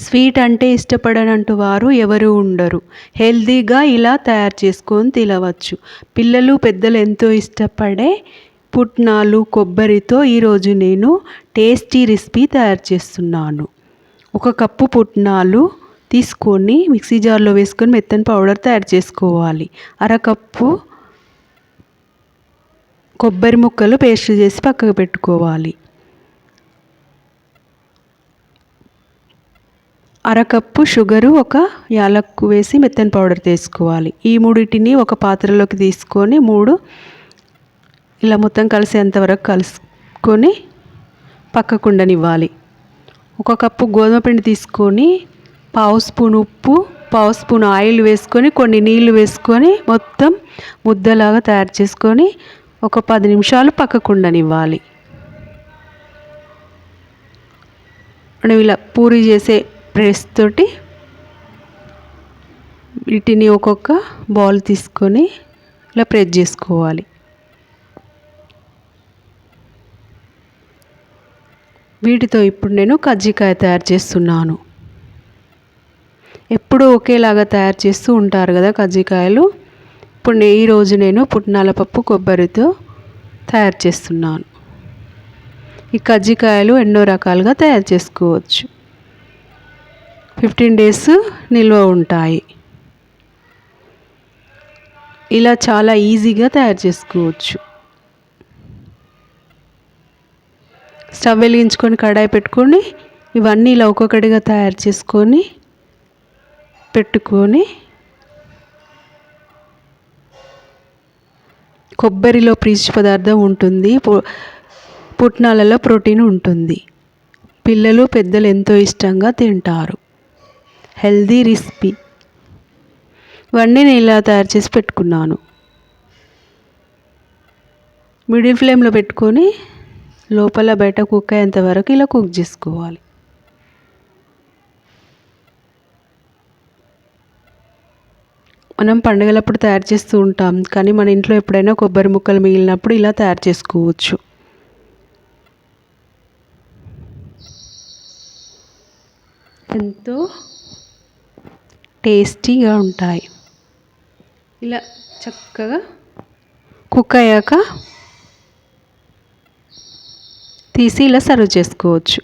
Sweet అంటే ఇష్టపడనంటూ వారు ఎవరు ఉండరు. హెల్తీగా ఇలా తయారు చేసుకొని తినవచ్చు. పిల్లలు పెద్దలు ఎంతో ఇష్టపడే పుట్నాలు కొబ్బరితో ఈరోజు నేను టేస్టీ రెసిపీ తయారు చేస్తున్నాను. 1 కప్పు పుట్నాలు తీసుకొని మిక్సీ జార్లో వేసుకొని మెత్తని పౌడర్ తయారు చేసుకోవాలి. 1/2 కప్పు కొబ్బరి ముక్కలు పేస్ట్ చేసి పక్కకు పెట్టుకోవాలి. 1/2 కప్పు షుగరు, 1 యాలక్కు వేసి మెత్తని పౌడర్ తీసుకోవాలి. ఈ మూడింటిని ఒక పాత్రలోకి తీసుకొని ఇలా మొత్తం కలిసేంత వరకు కలుసుకొని పక్కకు ఉండనివ్వాలి. 1 కప్పు గోధుమ పిండి తీసుకొని 1/2 స్పూన్ ఉప్పు, 1/2 స్పూన్ ఆయిల్ వేసుకొని కొన్ని నీళ్లు వేసుకొని మొత్తం ముద్దలాగా తయారు చేసుకొని ఒక 10 నిమిషాలు పక్కకు ఉండనివ్వాలి. మనం ఇలా పూరి చేసే ప్రెస్ తోటి వీటిని ఒక్కొక్క బౌల్ తీసుకొని ఇలా ప్రెస్ చేసుకోవాలి. వీటితో ఇప్పుడు నేను కజ్జికాయ తయారు చేస్తున్నాను. ఎప్పుడూ ఒకేలాగా తయారు చేస్తూ ఉంటారు కదా కజ్జికాయలు. ఇప్పుడు ఈరోజు నేను పుట్నాల పప్పు కొబ్బరితో తయారు చేస్తున్నాను. ఈ కజ్జికాయలు ఎన్నో రకాలుగా తయారు చేసుకోవచ్చు. 15 డేస్ నిల్వ ఉంటాయి. ఇలా చాలా ఈజీగా తయారు చేసుకోవచ్చు. స్టవ్ వెలిగించుకొని కడాయి పెట్టుకొని ఇవన్నీ ఇలా ఒక్కొక్కటిగా తయారు చేసుకొని పెట్టుకొని కొబ్బరిలో పీచు పదార్థం ఉంటుంది, పుట్నాలలో ప్రోటీన్ ఉంటుంది. పిల్లలు పెద్దలు ఎంతో ఇష్టంగా తింటారు. Healthy recipe. ఇవన్నీ నేను ఇలా తయారు చేసి పెట్టుకున్నాను. మిడిల్ ఫ్లేమ్లో పెట్టుకొని లోపల బయట కుక్ అయ్యేంత వరకు ఇలా కుక్ చేసుకోవాలి. మనం పండుగలప్పుడు తయారు చేస్తూ ఉంటాం, కానీ మన ఇంట్లో ఎప్పుడైనా కొబ్బరి ముక్కలు మిగిలినప్పుడు ఇలా తయారు చేసుకోవచ్చు. ఎంతో టేస్టీగా ఉంటాయి. ఇలా చక్కగా కుక్ అయ్యాక తీసి ఇలా సర్వ్ చేసుకోవచ్చు.